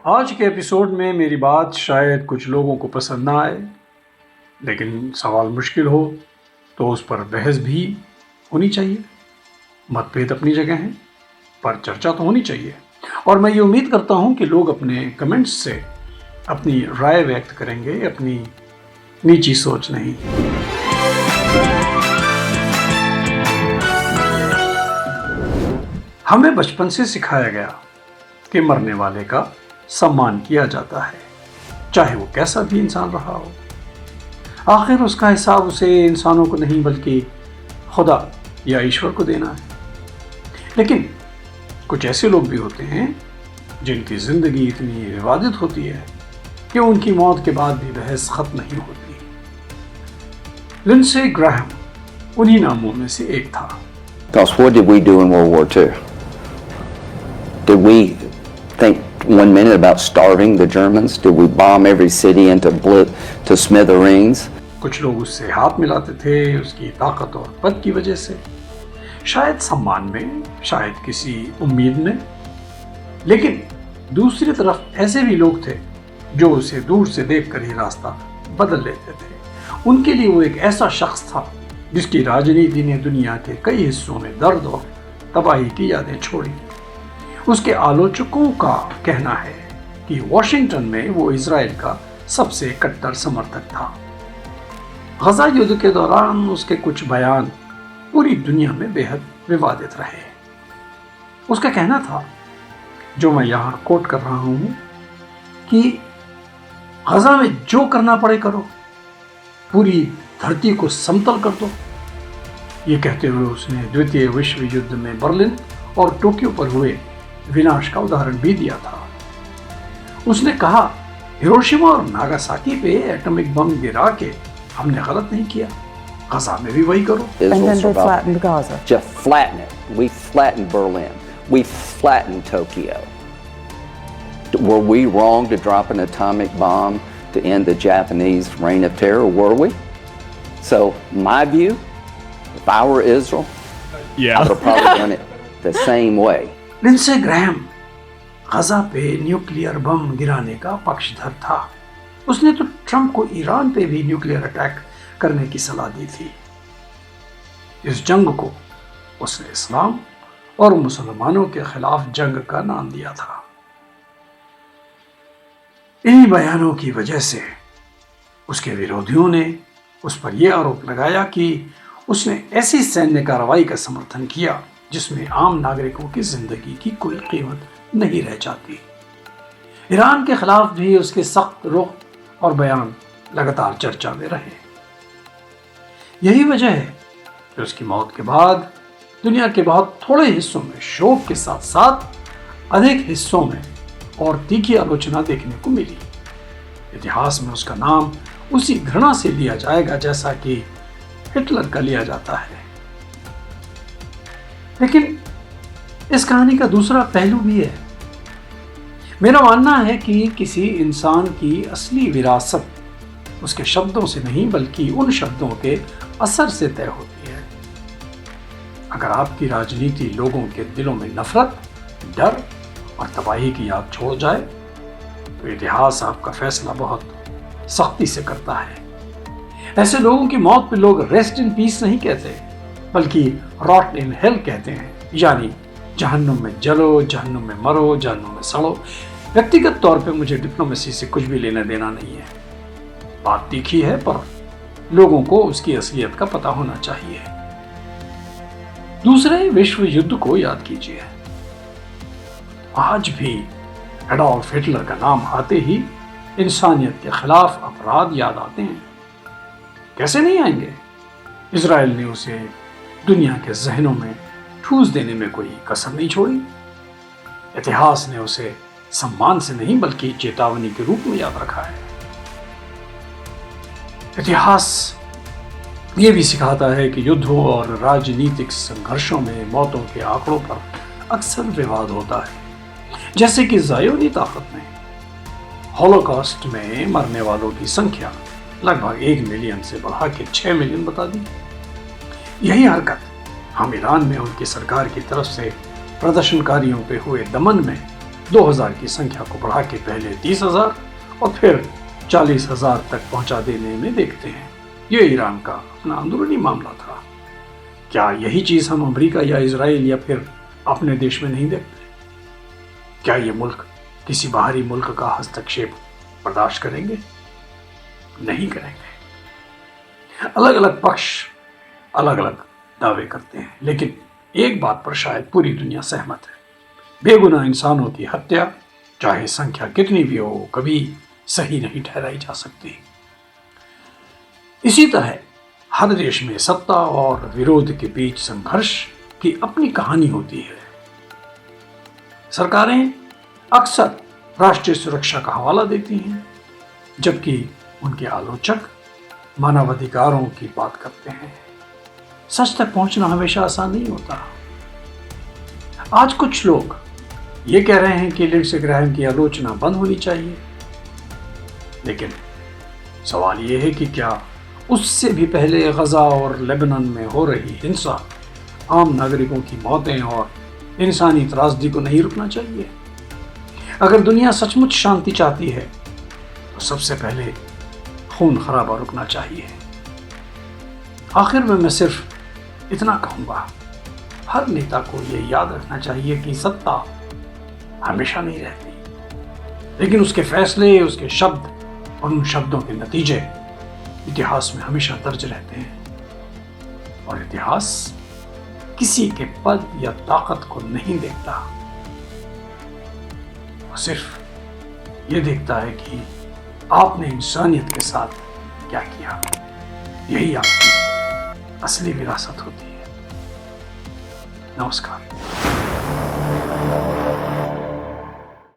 आज के एपिसोड में मेरी बात शायद कुछ लोगों को पसंद ना आए, लेकिन सवाल मुश्किल हो तो उस पर बहस भी होनी चाहिए। मतभेद अपनी जगह हैं, पर चर्चा तो होनी चाहिए। और मैं ये उम्मीद करता हूँ कि लोग अपने कमेंट्स से अपनी राय व्यक्त करेंगे, अपनी निजी सोच नहीं। हमें बचपन से सिखाया गया कि मरने वाले का सम्मान किया जाता है, चाहे वो कैसा भी इंसान रहा हो। आखिर उसका हिसाब उसे इंसानों को नहीं बल्कि खुदा या ईश्वर को देना है। लेकिन कुछ ऐसे लोग भी होते हैं जिनकी जिंदगी इतनी विवादित होती है कि उनकी मौत के बाद भी बहस खत्म नहीं होती। लिंडसे ग्राहम उन्हीं नामों में से एक था। Because what did we do in World War II? Did we think 1 minute about starving the Germans? Did we bomb every city to smithereens? कुछ लोग उससे हाथ मिलाते थे उसकी ताकत और पद की वजह से, शायद सम्मान में, शायद किसी उम्मीद में। लेकिन दूसरी तरफ ऐसे भी लोग थे जो उसे दूर से देखकर ही रास्ता बदल लेते थे। उनके लिए वो एक ऐसा शख्स था जिसकी राजनीति ने दुनिया के कई हिस्सों में दर्द और तबाही की यादें छोड़ी। उसके आलोचकों का कहना है कि वॉशिंगटन में वो इजराइल का सबसे कट्टर समर्थक था। गजा युद्ध के दौरान उसके कुछ बयान पूरी दुनिया में बेहद विवादित रहे। उसका कहना था, जो मैं यहाँ कोट कर रहा हूँ, कि गजा में जो करना पड़े करो, पूरी धरती को समतल कर दो। ये कहते हुए उसने द्वितीय विश्व युद्ध में बर्लिन और टोक्यो पर हुए विनाश का उदाहरण भी दिया था। उसने कहा, हिरोशिमा और नागासाकी पे एटॉमिक बम गिरा के हमने गलत नहीं किया, गजा में भी वही करो। And then they flattened Gaza. Just flatten it. We flattened Berlin. We flattened Tokyo. Were we wrong to drop an atomic bomb to end the Japanese reign of terror? Were we? So, my view, if I were Israel, I would have probably done it the same way. Lindsey Graham Gaza पे nuclear बम गिराने का पक्षधर था। उसने तो Trump को Iran पे भी न्यूक्लियर अटैक करने की सलाह दी थी। इस जंग को उसने इस्लाम और मुसलमानों के खिलाफ जंग का नाम दिया था। इन्हीं बयानों की वजह से उसके विरोधियों ने उस पर यह आरोप लगाया कि उसने ऐसी सैन्य कार्रवाई का समर्थन किया जिसमें आम नागरिकों की जिंदगी की कोई कीमत नहीं रह जाती। ईरान के खिलाफ भी उसके सख्त रुख और बयान लगातार चर्चा में रहे। यही वजह है कि उसकी मौत के बाद दुनिया के बहुत थोड़े हिस्सों में शोक के साथ साथ अधिक हिस्सों में और तीखी आलोचना देखने को मिली। इतिहास में उसका नाम उसी घृणा से लिया जाएगा जैसा कि हिटलर का लिया जाता है। लेकिन इस कहानी का दूसरा पहलू भी है। मेरा मानना है कि किसी इंसान की असली विरासत उसके शब्दों से नहीं बल्कि उन शब्दों के असर से तय होती है। अगर आपकी राजनीति लोगों के दिलों में नफरत, डर और तबाही की याद छोड़ जाए तो इतिहास आपका फैसला बहुत सख्ती से करता है। ऐसे लोगों की मौत पे लोग रेस्ट इन पीस नहीं कहते बल्कि रॉट इन हेल कहते हैं, यानी जहन्नुम में जलो, जहन्नुम में मरो, जहन्नुम में सड़ो। व्यक्तिगत तौर पे मुझे डिप्लोमेसी से कुछ भी लेना देना नहीं है। बात तीखी है पर लोगों को उसकी असलियत का पता होना चाहिए। दूसरे विश्व युद्ध को याद कीजिए। आज भी एडोल्फ हिटलर का नाम आते ही इंसानियत के खिलाफ अपराध याद आते हैं। कैसे नहीं आएंगे? इजराइल ने उसे दुनिया के जहनों में ठूस देने में कोई कसर नहीं छोड़ी। इतिहास ने उसे सम्मान से नहीं बल्कि चेतावनी के रूप में याद रखा है। इतिहास ये भी सिखाता है कि युद्धों और राजनीतिक संघर्षों में मौतों के आंकड़ों पर अक्सर विवाद होता है। जैसे कि ज़ायोनी ताकत में हॉलोकॉस्ट में मरने वालों की संख्या लगभग 1 मिलियन से बढ़ा के 6 मिलियन बता दी। यही हरकत हम ईरान में उनकी सरकार की तरफ से प्रदर्शनकारियों पे हुए दमन में 2000 की संख्या को बढ़ा के पहले 30,000 और फिर 40,000 तक पहुंचा देने में देखते हैं। ये ईरान का अपना अंदरूनी मामला था। क्या यही चीज हम अमेरिका या इजराइल या फिर अपने देश में नहीं देखते? क्या ये मुल्क किसी बाहरी मुल्क का हस्तक्षेप बर्दाश्त करेंगे? नहीं करेंगे। अलग अलग पक्ष अलग अलग दावे करते हैं, लेकिन एक बात पर शायद पूरी दुनिया सहमत है। बेगुनाह इंसानों की हत्या, चाहे संख्या कितनी भी हो, कभी सही नहीं ठहराई जा सकती। इसी तरह हर देश में सत्ता और विरोध के बीच संघर्ष की अपनी कहानी होती है। सरकारें अक्सर राष्ट्रीय सुरक्षा का हवाला देती हैं, जबकि उनके आलोचक मानवाधिकारों की बात करते हैं। सच तक पहुंचना हमेशा आसान नहीं होता। आज कुछ लोग ये कह रहे हैं कि लिंडसे ग्रैहम की आलोचना बंद होनी चाहिए, लेकिन सवाल ये है कि क्या उससे भी पहले गजा और लेबनान में हो रही हिंसा, आम नागरिकों की मौतें और इंसानी त्रासदी को नहीं रुकना चाहिए? अगर दुनिया सचमुच शांति चाहती है तो सबसे पहले खून खराबा रुकना चाहिए। आखिर में मैं सिर्फ इतना कहूँगा, हर नेता को ये याद रखना चाहिए कि सत्ता हमेशा नहीं रहती, लेकिन उसके फैसले, उसके शब्द और उन शब्दों के नतीजे इतिहास में हमेशा दर्ज रहते हैं। और इतिहास किसी के पद या ताकत को नहीं देखता, वो सिर्फ ये देखता है कि आपने इंसानियत के साथ क्या किया। यही आपकी असली विरासत होती है। नमस्कार।